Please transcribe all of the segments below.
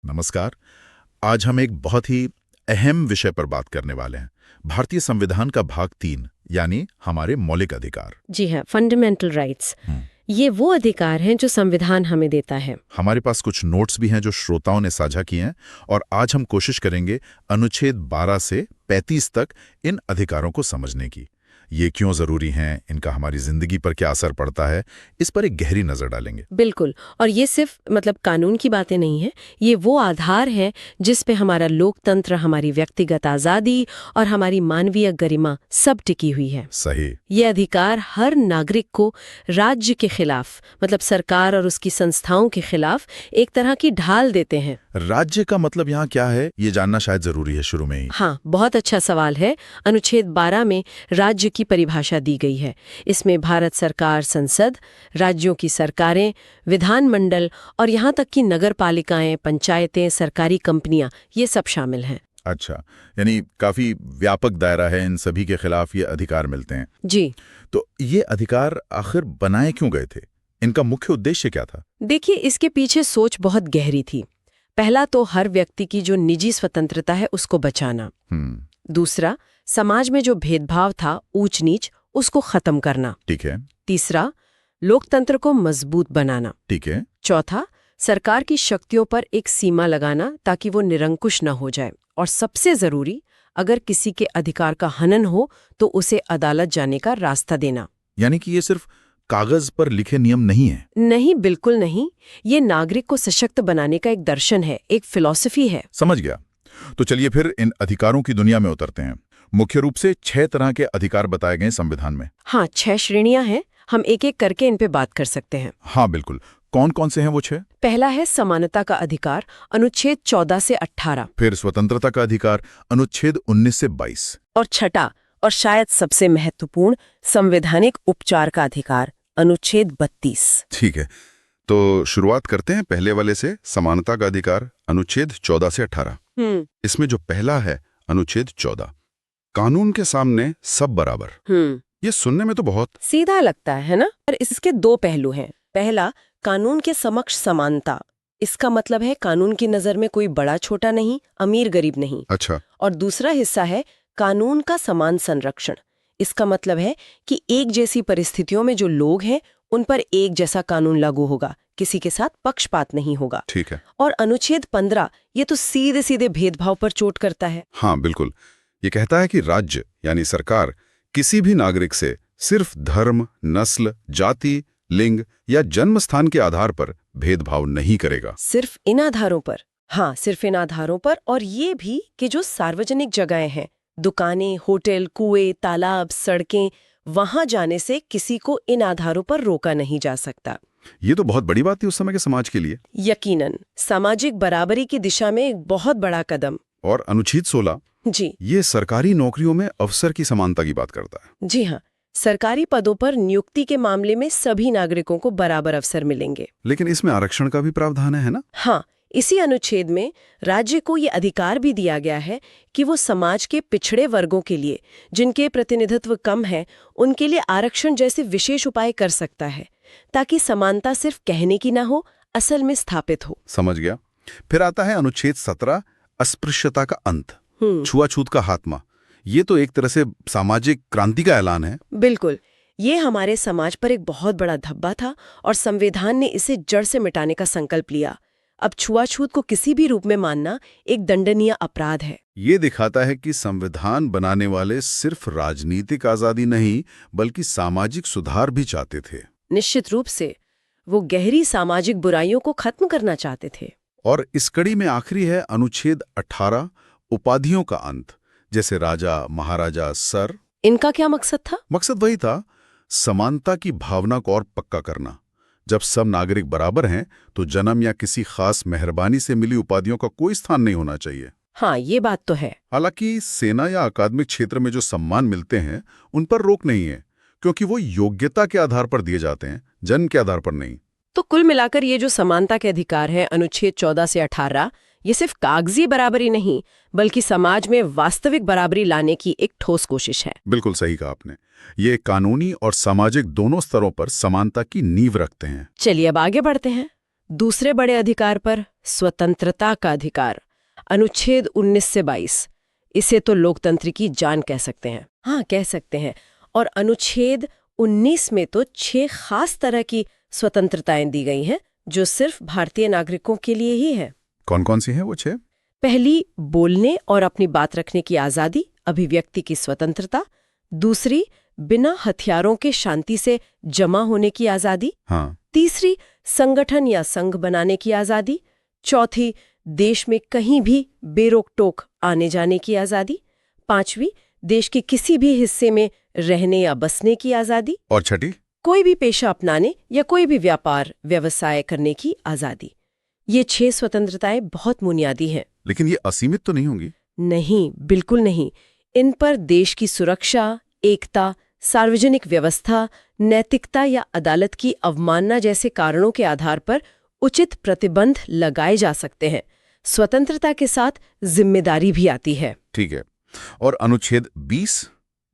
नमस्कार। आज हम एक बहुत ही अहम विषय पर बात करने वाले हैं। भारतीय संविधान का भाग 3 यानी हमारे मौलिक अधिकार। जी हाँ, फंडामेंटल राइट्स। ये वो अधिकार हैं जो संविधान हमें देता है। हमारे पास कुछ नोट्स भी हैं जो श्रोताओं ने साझा किए हैं और आज हम कोशिश करेंगे अनुच्छेद 12 से 35 तक इन अधिकारों को समझने की। ये क्यों जरूरी हैं, इनका हमारी जिंदगी पर क्या असर पड़ता है, इस पर एक गहरी नजर डालेंगे। बिल्कुल। और ये सिर्फ कानून की बातें नहीं है, ये वो आधार है जिस पे हमारा लोकतंत्र, हमारी व्यक्तिगत आजादी और हमारी मानवीय गरिमा सब टिकी हुई है। सही। ये अधिकार हर नागरिक को राज्य के खिलाफ, सरकार और उसकी संस्थाओं के खिलाफ एक तरह की ढाल देते हैं। राज्य का मतलब यहाँ क्या है, ये जानना शायद जरूरी है शुरू में ही। हाँ, बहुत अच्छा सवाल है। अनुच्छेद 12 में राज्य की परिभाषा दी गई है। इसमें भारत सरकार, संसद, राज्यों की सरकारें, विधानमंडल और यहाँ तक कि नगर पालिकाएं, पंचायतें, सरकारी कंपनियां, ये सब शामिल हैं। अच्छा, यानी काफी व्यापक दायरा है, इन सभी के खिलाफ ये अधिकार मिलते हैं। जी। तो ये अधिकार आखिर बनाए क्यों गए थे? इनका मुख्य उद्देश्य क्या था? देखिए, इसके पीछे सोच बहुत गहरी थी। पहला तो हर व्यक्ति की जो निजी स्वतंत्रता है उसको बचाना। दूसरा, समाज में जो भेदभाव था, ऊंच नीच, उसको खत्म करना। ठीक है। तीसरा, लोकतंत्र को मजबूत बनाना। ठीक है। चौथा, सरकार की शक्तियों पर एक सीमा लगाना ताकि वो निरंकुश न हो जाए। और सबसे जरूरी, अगर किसी के अधिकार का हनन हो तो उसे अदालत जाने का रास्ता देना। यानी कि ये सिर्फ कागज पर लिखे नियम नहीं है? नहीं, बिल्कुल नहीं। ये नागरिक को सशक्त बनाने का एक दर्शन है, एक फिलॉसफी है। समझ गया। तो चलिए फिर इन अधिकारों की दुनिया में उतरते हैं। मुख्य रूप से 6 तरह के अधिकार बताए गए संविधान में। हाँ, 6 श्रेणियां हैं। हम एक एक करके इन पे बात कर सकते हैं। हाँ बिल्कुल। कौन कौन से हैं वो 6? पहला है समानता का अधिकार, अनुच्छेद 14 से 18। फिर स्वतंत्रता का अधिकार, अनुच्छेद 19 से 22। और छठा और शायद सबसे महत्वपूर्ण, संवैधानिक उपचार का अधिकार, अनुच्छेद 32। ठीक है, तो शुरुआत करते हैं पहले वाले से। समानता का अधिकार, अनुच्छेद 14 से 18। इसमें जो पहला है, अनुच्छेद 14, कानून के सामने सब बराबर। ये सुनने में तो बहुत सीधा लगता है ना? पर इसके 2 पहलू हैं। पहला, कानून के समक्ष समानता। इसका मतलब है कानून की नजर में कोई बड़ा छोटा नहीं, अमीर गरीब नहीं। अच्छा। और दूसरा हिस्सा है कानून का समान संरक्षण। इसका मतलब है कि एक जैसी परिस्थितियों में जो लोग हैं उन पर एक जैसा कानून लागू होगा, किसी के साथ पक्षपात नहीं होगा। ठीक है। और अनुच्छेद 15 ये तो सीधे सीधे भेदभाव पर चोट करता है। हाँ बिल्कुल। ये कहता है कि राज्य यानी सरकार किसी भी नागरिक से सिर्फ धर्म, नस्ल, जाति, लिंग या जन्म स्थान के आधार पर भेदभाव नहीं करेगा। सिर्फ इन आधारों पर? हाँ, सिर्फ इन आधारों पर। और ये भी कि जो सार्वजनिक जगहें हैं, दुकानें, होटल, कुएं, तालाब, सड़कें, वहां जाने से किसी को इन आधारों पर रोका नहीं जा सकता। ये तो बहुत बड़ी बात थी उस समय के समाज के लिए। यकीनन सामाजिक बराबरी की दिशा में एक बहुत बड़ा कदम। और अनुच्छेद 16 जी, ये सरकारी नौकरियों में अवसर की समानता की बात करता है। जी हाँ, सरकारी पदों पर नियुक्ति के मामले में सभी नागरिकों को बराबर अवसर मिलेंगे। लेकिन इसमें आरक्षण का भी प्रावधान है ना? हाँ, इसी अनुच्छेद में राज्य को ये अधिकार भी दिया गया है कि वो समाज के पिछड़े वर्गों के लिए, जिनके प्रतिनिधित्व कम है, उनके लिए आरक्षण जैसे विशेष उपाय कर सकता है, ताकि समानता सिर्फ कहने की ना हो, असल में स्थापित हो। समझ गया। फिर आता है अनुच्छेद 17, अस्पृश्यता का अंत, छुआछूत का खात्मा। ये तो एक तरह से सामाजिक क्रांति का ऐलान है। बिल्कुल। ये हमारे समाज पर एक बहुत बड़ा धब्बा था और संविधान ने इसे जड़ से मिटाने का संकल्प लिया। अब छुआछूत को किसी भी रूप में मानना एक दंडनीय अपराध है। ये दिखाता है कि संविधान बनाने वाले सिर्फ राजनीतिक आजादी नहीं बल्कि सामाजिक सुधार भी चाहते थे। निश्चित रूप से वो गहरी सामाजिक बुराइयों को खत्म करना चाहते थे। और इस कड़ी में आखिरी है अनुच्छेद 18, उपाधियों का अंत, जैसे राजा, महाराजा, सर। इनका क्या मकसद था? मकसद वही था, समानता की भावना को और पक्का करना। जब सब नागरिक बराबर हैं तो जन्म या किसी खास मेहरबानी से मिली उपाधियों का कोई स्थान नहीं होना चाहिए। हाँ, ये बात तो है। हालांकि सेना या अकादमिक क्षेत्र में जो सम्मान मिलते हैं उन पर रोक नहीं है, क्योंकि वो योग्यता के आधार पर दिए जाते हैं, जन्म के आधार पर नहीं। तो कुल मिलाकर ये जो समानता के अधिकार है, अनुच्छेद 14 से 18, ये सिर्फ कागजी बराबरी नहीं बल्कि समाज में वास्तविक बराबरी लाने की एक ठोस कोशिश है। बिल्कुल सही कहा आपने। ये कानूनी और सामाजिक दोनों स्तरों पर समानता की नींव रखते हैं। चलिए अब आगे बढ़ते हैं। दूसरे बड़े अधिकार पर स्वतंत्रता का अधिकार, अनुच्छेद 19 से 22। इसे तो लोकतंत्र की जान कह सकते हैं। हाँ, कह सकते हैं। और अनुच्छेद 19 में तो 6 खास तरह की स्वतंत्रताएं दी गई हैं जो सिर्फ भारतीय नागरिकों के लिए ही है। कौन कौन सी हैं वो 6? पहली, बोलने और अपनी बात रखने की आज़ादी, अभिव्यक्ति की स्वतंत्रता। दूसरी, बिना हथियारों के शांति से जमा होने की आज़ादी। हाँ। तीसरी, संगठन या संघ बनाने की आज़ादी। चौथी, देश में कहीं भी बेरोक टोक आने जाने की आज़ादी। पांचवी, देश के किसी भी हिस्से में रहने या बसने की आज़ादी। और छठी? कोई भी पेशा अपनाने या कोई भी व्यापार व्यवसाय करने की आज़ादी। ये 6 स्वतंत्रताएं बहुत बुनियादी हैं। लेकिन ये असीमित तो नहीं होंगी? नहीं, बिल्कुल नहीं। इन पर देश की सुरक्षा, एकता, सार्वजनिक व्यवस्था, नैतिकता या अदालत की अवमानना जैसे कारणों के आधार पर उचित प्रतिबंध लगाए जा सकते हैं। स्वतंत्रता के साथ जिम्मेदारी भी आती है। ठीक है। और अनुच्छेद 20,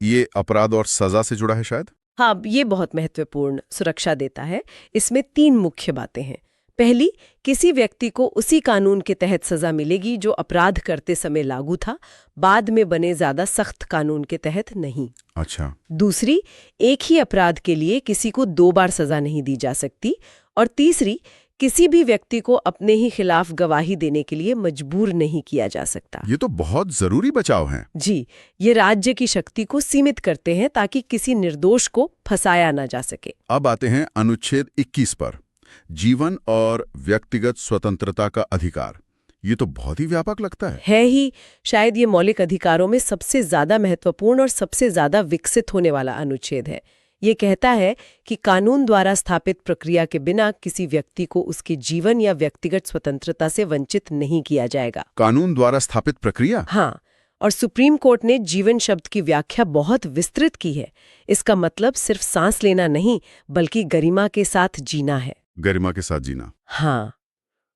ये अपराध और सजा से जुड़ा है शायद? हाँ, ये बहुत महत्वपूर्ण सुरक्षा देता है। इसमें 3 मुख्य बातें हैं। पहली, किसी व्यक्ति को उसी कानून के तहत सजा मिलेगी जो अपराध करते समय लागू था, बाद में बने ज्यादा सख्त कानून के तहत नहीं। अच्छा। दूसरी, एक ही अपराध के लिए किसी को 2 बार सजा नहीं दी जा सकती। और तीसरी, किसी भी व्यक्ति को अपने ही खिलाफ गवाही देने के लिए मजबूर नहीं किया जा सकता। ये तो बहुत जरूरी बचाव हैं। जी, ये राज्य की शक्ति को सीमित करते हैं ताकि किसी निर्दोष को फंसाया ना जा सके। अब आते हैं अनुच्छेद 21 पर, जीवन और व्यक्तिगत स्वतंत्रता का अधिकार। ये तो बहुत ही व्यापक लगता है ही। शायद ये मौलिक अधिकारों में सबसे ज्यादा महत्वपूर्ण और सबसे ज्यादा विकसित होने वाला अनुच्छेद है। ये कहता है कि कानून द्वारा स्थापित प्रक्रिया के बिना किसी व्यक्ति को उसके जीवन या व्यक्तिगत स्वतंत्रता से वंचित नहीं किया जाएगा। कानून द्वारा स्थापित प्रक्रिया? हाँ, और सुप्रीम कोर्ट ने जीवन शब्द की व्याख्या बहुत विस्तृत की है। इसका मतलब सिर्फ सांस लेना नहीं, बल्कि गरिमा के साथ जीना है। गरिमा के साथ जीना। हाँ,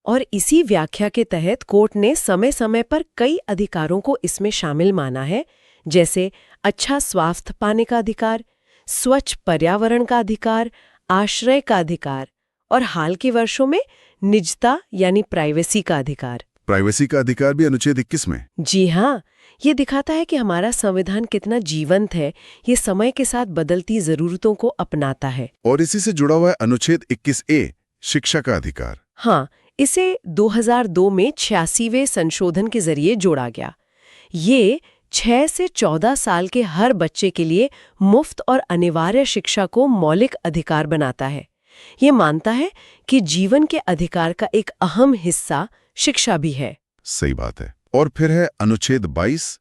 और इसी व्याख्या के तहत कोर्ट ने समय समय पर कई अधिकारों को इसमें शामिल माना है, जैसे अच्छा स्वास्थ्य पाने का अधिकार, स्वच्छ पर्यावरण का अधिकार, आश्रय का अधिकार और हाल के वर्षों में निजता यानी प्राइवेसी का अधिकार। प्राइवेसी का अधिकार भी अनुच्छेद 21 में? जी हाँ, ये दिखाता है कि हमारा संविधान कितना जीवंत है, ये समय के साथ बदलती जरूरतों को अपनाता है। और इसी से जुड़ा हुआ है अनुच्छेद 21A, शिक्षा का अधिकार। हाँ, इसे 2002 में 86वें संशोधन के जरिए जोड़ा गया। ये 6 से 14 साल के हर बच्चे के लिए मुफ्त और अनिवार्य शिक्षा को मौलिक अधिकार बनाता है। ये मानता है कि जीवन के अधिकार का एक अहम हिस्सा शिक्षा भी है। सही बात है। और फिर है अनुच्छेद 22,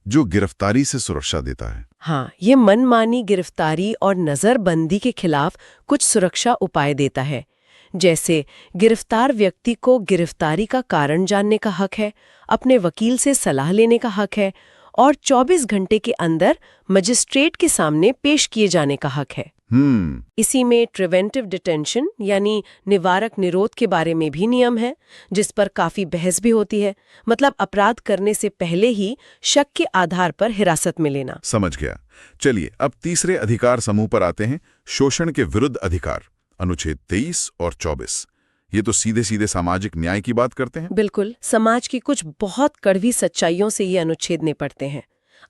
जो गिरफ्तारी से सुरक्षा देता है। हाँ, ये मनमानी गिरफ्तारी और नजरबंदी के खिलाफ कुछ सुरक्षा उपाय देता है। जैसे गिरफ्तार व्यक्ति को गिरफ्तारी का कारण जानने का हक है, अपने वकील से सलाह लेने का हक है और 24 घंटे के अंदर मजिस्ट्रेट के सामने पेश किए जाने का हक है। इसी में प्रिवेंटिव डिटेंशन यानी निवारक निरोध के बारे में भी नियम है, जिस पर काफी बहस भी होती है। मतलब अपराध करने से पहले ही शक के आधार पर हिरासत में लेना। समझ गया। चलिए अब तीसरे अधिकार समूह पर आते हैं, शोषण के विरुद्ध अधिकार, अनुच्छेद 23 और 24। ये तो सीधे सीधे सामाजिक न्याय की बात करते हैं। बिल्कुल, समाज की कुछ बहुत कड़वी सच्चाइयों से ये अनुच्छेद निपटते हैं।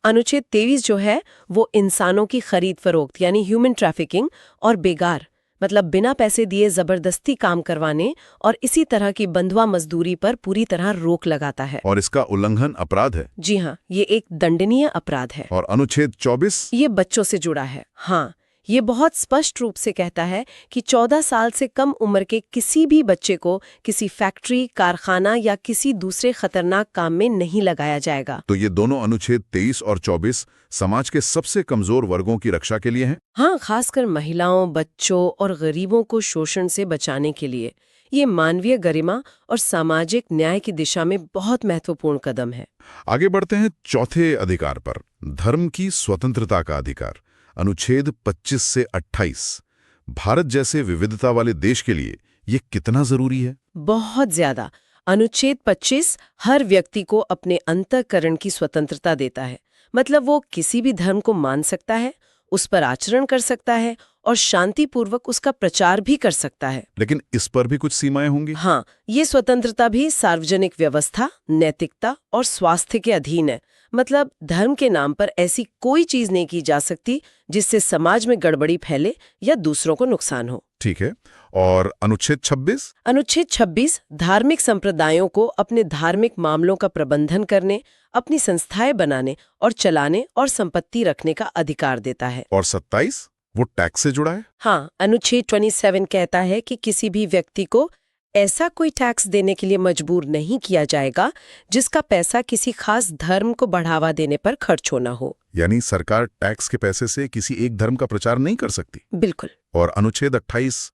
अनुच्छेद 23 जो है वो इंसानों की खरीद फरोख्त यानी ह्यूमन ट्रैफिकिंग और बेगार मतलब बिना पैसे दिए जबरदस्ती काम करवाने और इसी तरह की बंधुआ मजदूरी पर पूरी तरह रोक लगाता है। और इसका उल्लंघन अपराध है। जी हाँ, ये एक दंडनीय अपराध है। और अनुच्छेद 24? ये बच्चों से जुड़ा है। हाँ, ये बहुत स्पष्ट रूप से कहता है कि 14 साल से कम उम्र के किसी भी बच्चे को किसी फैक्ट्री, कारखाना या किसी दूसरे खतरनाक काम में नहीं लगाया जाएगा। तो ये दोनों अनुच्छेद 23 और 24 समाज के सबसे कमजोर वर्गों की रक्षा के लिए हैं? हाँ, खासकर महिलाओं, बच्चों और गरीबों को शोषण से बचाने के लिए। ये मानवीय गरिमा और सामाजिक न्याय की दिशा में बहुत महत्वपूर्ण कदम है। आगे बढ़ते हैं चौथे अधिकार पर, धर्म की स्वतंत्रता का अधिकार, अनुच्छेद 25 से 28। भारत जैसे विविधता वाले देश के लिए ये कितना जरूरी है? बहुत ज्यादा। अनुच्छेद 25 हर व्यक्ति को अपने अंतःकरण की स्वतंत्रता देता है। मतलब वो किसी भी धर्म को मान सकता है, उस पर आचरण कर सकता है और शांतिपूर्वक उसका प्रचार भी कर सकता है। लेकिन इस पर भी कुछ सीमाएं होंगी। हाँ, ये स्वतंत्रता भी सार्वजनिक व्यवस्था, नैतिकता और स्वास्थ्य के अधीन है। मतलब धर्म के नाम पर ऐसी कोई चीज नहीं की जा सकती जिससे समाज में गड़बड़ी फैले या दूसरों को नुकसान हो। ठीक है। और अनुच्छेद 26? अनुच्छेद 26 धार्मिक संप्रदायों को अपने धार्मिक मामलों का प्रबंधन करने, अपनी संस्थाएं बनाने और चलाने और संपत्ति रखने का अधिकार देता है। और 27? वो टैक्स से जुड़ा है। हाँ, अनुच्छेद 27 कहता है कि किसी भी व्यक्ति को ऐसा कोई टैक्स देने के लिए मजबूर नहीं किया जाएगा जिसका पैसा किसी खास धर्म को बढ़ावा देने पर खर्च होना हो। यानी सरकार टैक्स के पैसे से किसी एक धर्म का प्रचार नहीं कर सकती। बिल्कुल। और अनुच्छेद 28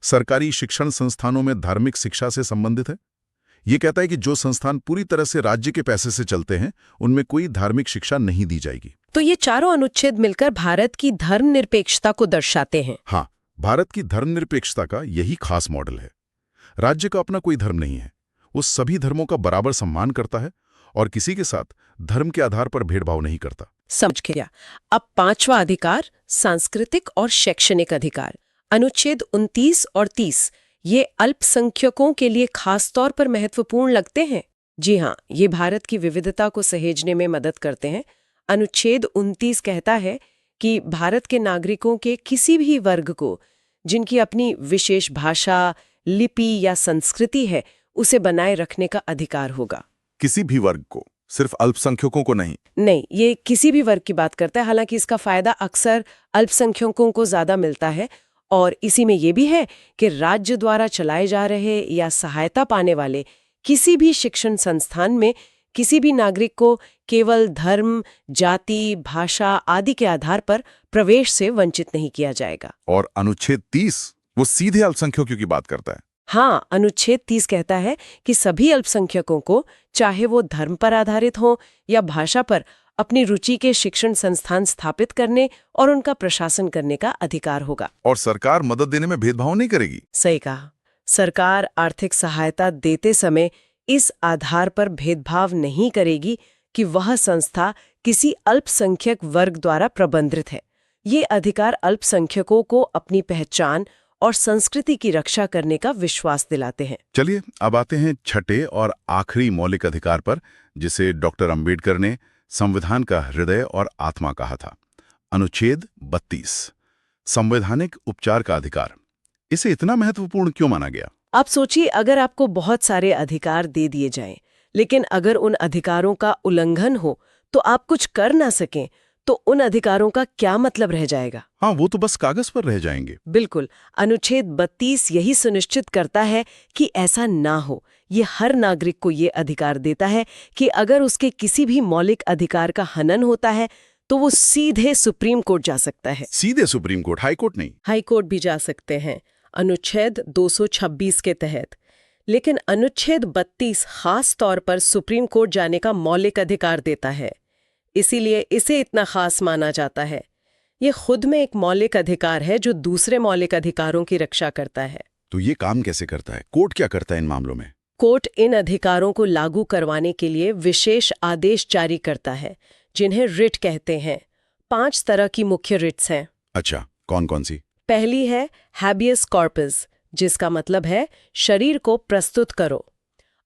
सरकारी शिक्षण संस्थानों में धार्मिक शिक्षा से संबंधित है। ये कहता है कि जो संस्थान पूरी तरह से राज्य के पैसे से चलते हैं उनमें कोई धार्मिक शिक्षा नहीं दी जाएगी। तो ये चारों अनुच्छेद मिलकर भारत की धर्मनिरपेक्षता को दर्शाते हैं। हाँ, भारत की धर्मनिरपेक्षता का यही खास मॉडल है। राज्य का अपना कोई धर्म नहीं है, वो सभी धर्मों का बराबर सम्मान करता है और किसी के साथ धर्म के आधार पर भेदभाव नहीं करता। समझ गया। अब 5वां अधिकार, सांस्कृतिक और शैक्षणिक अधिकार। अनुच्छेद 29 और 30 ये अल्पसंख्यकों के लिए खास तौर पर महत्वपूर्ण लगते हैं। जी हाँ, ये भारत की विविधता को सहेजने में मदद करते हैं। अनुच्छेद 29 कहता है कि भारत के नागरिकों के किसी भी वर्ग को जिनकी अपनी विशेष भाषा, लिपि या संस्कृति है उसे बनाए रखने का अधिकार होगा। किसी भी वर्ग को, सिर्फ अल्पसंख्यकों को नहीं। नहीं, ये किसी भी वर्ग की बात करता है। हालांकि इसका फायदा अक्सर अल्पसंख्यकों को ज्यादा मिलता है और इसी में ये भी है कि राज्य द्वारा चलाए जा रहे या सहायता पाने वाले किसी भी शिक्षण संस्थान में किसी भी नागरिक को केवल धर्म, जाति, भाषा आदि के आधार पर प्रवेश से वंचित नहीं किया जाएगा। और अनुच्छेद 30 वो सीधे अल्पसंख्यकों की बात करता है। हाँ, अनुच्छेद 30 कहता है कि सभी अल्पसंख्यकों को, चाहे वो धर्म पर आधारित हो या भाषा पर, अपनी रुचि के शिक्षण संस्थान स्थापित करने और उनका प्रशासन करने का अधिकार होगा। और सरकार मदद देने में भेदभाव नहीं करेगी। सही कहा। सरकार आर्थिक सहायता देते समय इस आधार पर भेदभाव नहीं करेगी कि वह संस्था किसी अल्पसंख्यक वर्ग द्वारा प्रबंधित है। ये अधिकार अल्पसंख्यकों को अपनी पहचान और संस्कृति की रक्षा करने का विश्वास दिलाते हैं। चलिए अब आते हैं छठे और आखिरी मौलिक अधिकार पर, जिसे डॉक्टर अंबेडकर ने संविधान का हृदय और आत्मा कहा था। अनुच्छेद 32 संवैधानिक उपचार का अधिकार। इसे इतना महत्वपूर्ण क्यों माना गया? आप सोचिए, अगर आपको बहुत सारे अधिकार दे दिए जाएं, लेकिन अगर उन अधिकारों का उल्लंघन हो तो आप कुछ कर ना सकें, तो उन अधिकारों का क्या मतलब रह जाएगा? हाँ, वो तो बस कागज पर रह जाएंगे। बिल्कुल। अनुच्छेद 32 यही सुनिश्चित करता है कि ऐसा ना हो। ये हर नागरिक को ये अधिकार देता है कि अगर उसके किसी भी मौलिक अधिकार का हनन होता है तो वो सीधे सुप्रीम कोर्ट जा सकता है। सीधे सुप्रीम कोर्ट, हाई कोर्ट नहीं? हाई कोर्ट भी जा सकते हैं, अनुच्छेद 226 के तहत। लेकिन अनुच्छेद 32 खास तौर पर सुप्रीम कोर्ट जाने का मौलिक अधिकार देता है, इसीलिए इसे इतना खास माना जाता है। ये खुद में एक मौलिक अधिकार है जो दूसरे मौलिक अधिकारों की रक्षा करता है। तो ये काम कैसे करता है? कोर्ट क्या करता है इन मामलों में? कोर्ट इन अधिकारों को लागू करवाने के लिए विशेष आदेश जारी करता है, जिन्हें रिट कहते हैं। 5 तरह की मुख्य रिट्स हैं। अच्छा, कौन कौन सी? पहली है हैबियस कॉर्पस, जिसका मतलब है शरीर को प्रस्तुत करो।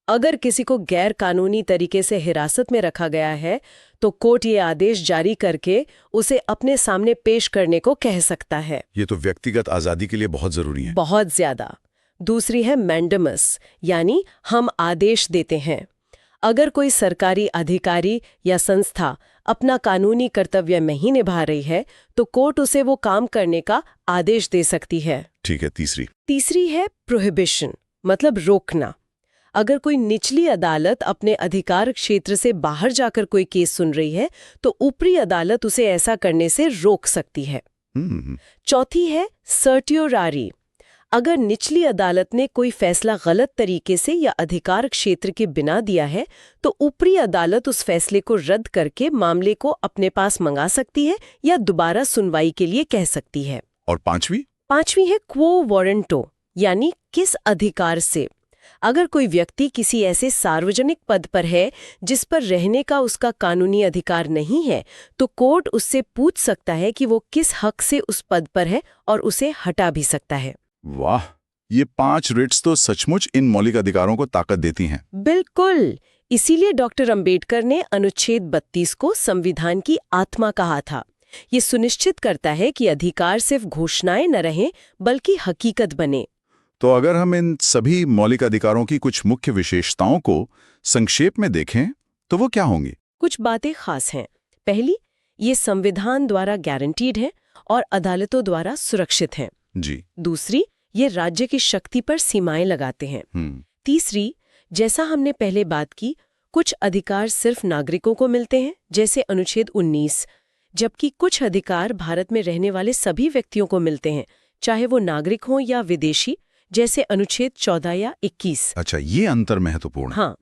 अगर किसी को गैर कानूनी तरीके से हिरासत में रखा गया है तो कोर्ट ये आदेश जारी करके उसे अपने सामने पेश करने को कह सकता है। ये तो व्यक्तिगत आजादी के लिए बहुत जरूरी है। बहुत ज्यादा। दूसरी है मैंडेमस, यानी हम आदेश देते हैं। अगर कोई सरकारी अधिकारी या संस्था अपना कानूनी कर्तव्य नहीं निभा रही है तो कोर्ट उसे वो काम करने का आदेश दे सकती है। ठीक है। तीसरी है प्रोहिबिशन, मतलब रोकना। अगर कोई निचली अदालत अपने अधिकार क्षेत्र से बाहर जाकर कोई केस सुन रही है तो ऊपरी अदालत उसे ऐसा करने से रोक सकती है। चौथी है सर्टियोरारी। अगर निचली अदालत ने कोई फैसला गलत तरीके से या अधिकार क्षेत्र के बिना दिया है तो ऊपरी अदालत उस फैसले को रद्द करके मामले को अपने पास मंगा सकती है या दोबारा सुनवाई के लिए कह सकती है। और पांचवी है क्वो वारंटो, यानी किस अधिकार से। अगर कोई व्यक्ति किसी ऐसे सार्वजनिक पद पर है जिस पर रहने का उसका कानूनी अधिकार नहीं है, तो कोर्ट उससे पूछ सकता है कि वो किस हक से उस पद पर है और उसे हटा भी सकता है। वाह, ये 5 रिट्स तो सचमुच इन मौलिक अधिकारों को ताकत देती हैं। बिल्कुल। इसीलिए डॉक्टर अंबेडकर ने अनुच्छेद 32 को संविधान की आत्मा कहा था। ये सुनिश्चित करता है कि अधिकार सिर्फ घोषणाएं न रहें बल्कि हकीकत बने। तो अगर हम इन सभी मौलिक अधिकारों की कुछ मुख्य विशेषताओं को संक्षेप में देखें तो वो क्या होंगी? कुछ बातें खास हैं। पहली, ये संविधान द्वारा गारंटीड है और अदालतों द्वारा सुरक्षित हैं। जी। दूसरी, ये राज्य की शक्ति पर सीमाएं लगाते हैं। तीसरी, जैसा हमने पहले बात की, कुछ अधिकार सिर्फ नागरिकों को मिलते हैं, जैसे अनुच्छेद 19, जबकि कुछ अधिकार भारत में रहने वाले सभी व्यक्तियों को मिलते हैं, चाहे वो नागरिक हों या विदेशी, जैसे अनुच्छेद 14 या 21। अच्छा, ये अंतर महत्वपूर्ण है। हाँ।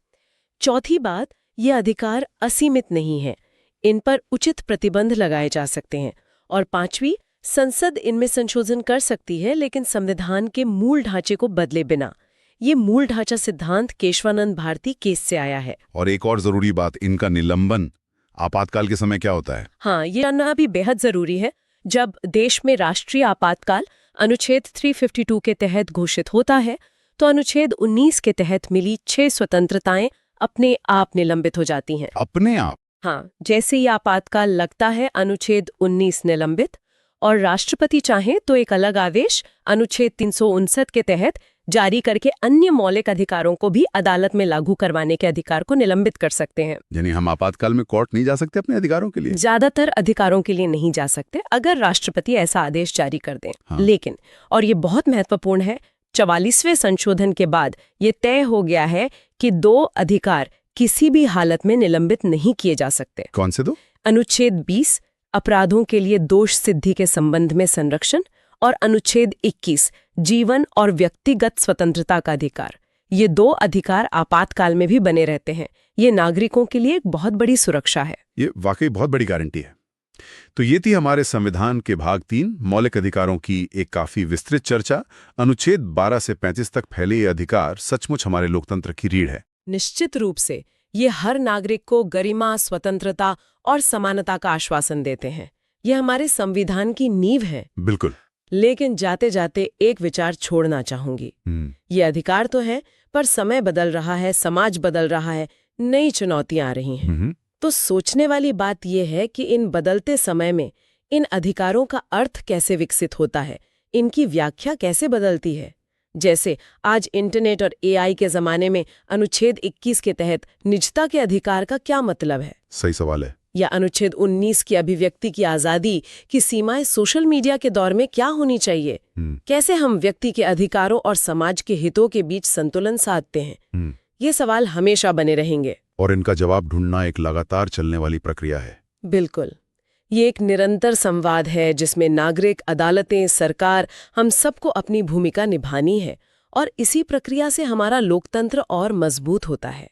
चौथी बात, ये अधिकार असीमित नहीं है, इन पर उचित प्रतिबंध लगाए जा सकते हैं। और पांचवी, संसद इनमें संशोधन कर सकती है, लेकिन संविधान के मूल ढांचे को बदले बिना। ये मूल ढांचा सिद्धांत केशवानंद भारती केस से आया है। और एक और जरूरी बात, इनका निलंबन आपातकाल के समय क्या होता है? हाँ, ये जानना भी बेहद जरूरी है। जब देश में राष्ट्रीय आपातकाल अनुच्छेद 352 के तहत घोषित होता है, तो अनुच्छेद 19 के तहत मिली 6 स्वतंत्रताएं अपने आप निलंबित हो जाती हैं। अपने आप? हाँ, जैसे ही आपातकाल लगता है, अनुच्छेद 19 निलंबित, और राष्ट्रपति चाहें तो एक अलग आदेश अनुच्छेद 359 के तहत जारी करके अन्य मौलिक अधिकारों को भी अदालत में लागू करवाने के अधिकार को निलंबित कर सकते हैं। यानी हम आपातकाल में कोर्ट नहीं जा सकते अपने अधिकारों के लिए? ज्यादातर अधिकारों के लिए नहीं जा सकते, अगर राष्ट्रपति ऐसा आदेश जारी कर दें। हाँ। लेकिन, और ये बहुत महत्वपूर्ण है, 44वें संशोधन के बाद ये तय हो गया है कि 2 अधिकार किसी भी हालत में निलंबित नहीं किए जा सकते। कौन से 2? अनुच्छेद 20, अपराधों के लिए दोष सिद्धि के संबंध में संरक्षण, और अनुच्छेद 21, जीवन और व्यक्तिगत स्वतंत्रता का अधिकार। ये 2 अधिकार आपातकाल में भी बने रहते हैं। ये नागरिकों के लिए एक बहुत बड़ी सुरक्षा है। ये वाकई बहुत बड़ी गारंटी है। तो ये थी हमारे संविधान के भाग 3 मौलिक अधिकारों की एक काफी विस्तृत चर्चा। अनुच्छेद 12 से 35 तक फैले ये अधिकार सचमुच हमारे लोकतंत्र की रीढ़ है। निश्चित रूप से ये हर नागरिक को गरिमा, स्वतंत्रता और समानता का आश्वासन देते हैं। ये हमारे संविधान की नींव है। बिल्कुल। लेकिन जाते जाते एक विचार छोड़ना चाहूंगी। ये अधिकार तो है, पर समय बदल रहा है, समाज बदल रहा है, नई चुनौतियां आ रही हैं। तो सोचने वाली बात यह है कि इन बदलते समय में इन अधिकारों का अर्थ कैसे विकसित होता है, इनकी व्याख्या कैसे बदलती है। जैसे आज इंटरनेट और AI के जमाने में अनुच्छेद 21 के तहत निजता के अधिकार का क्या मतलब है? सही सवाल है। या अनुच्छेद 19 की अभिव्यक्ति की आजादी की सीमाएं सोशल मीडिया के दौर में क्या होनी चाहिए? कैसे हम व्यक्ति के अधिकारों और समाज के हितों के बीच संतुलन साधते हैं? ये सवाल हमेशा बने रहेंगे और इनका जवाब ढूंढना एक लगातार चलने वाली प्रक्रिया है। बिल्कुल, ये एक निरंतर संवाद है जिसमें नागरिक, अदालतें, सरकार, हम सबको अपनी भूमिका निभानी है, और इसी प्रक्रिया से हमारा लोकतंत्र और मजबूत होता है।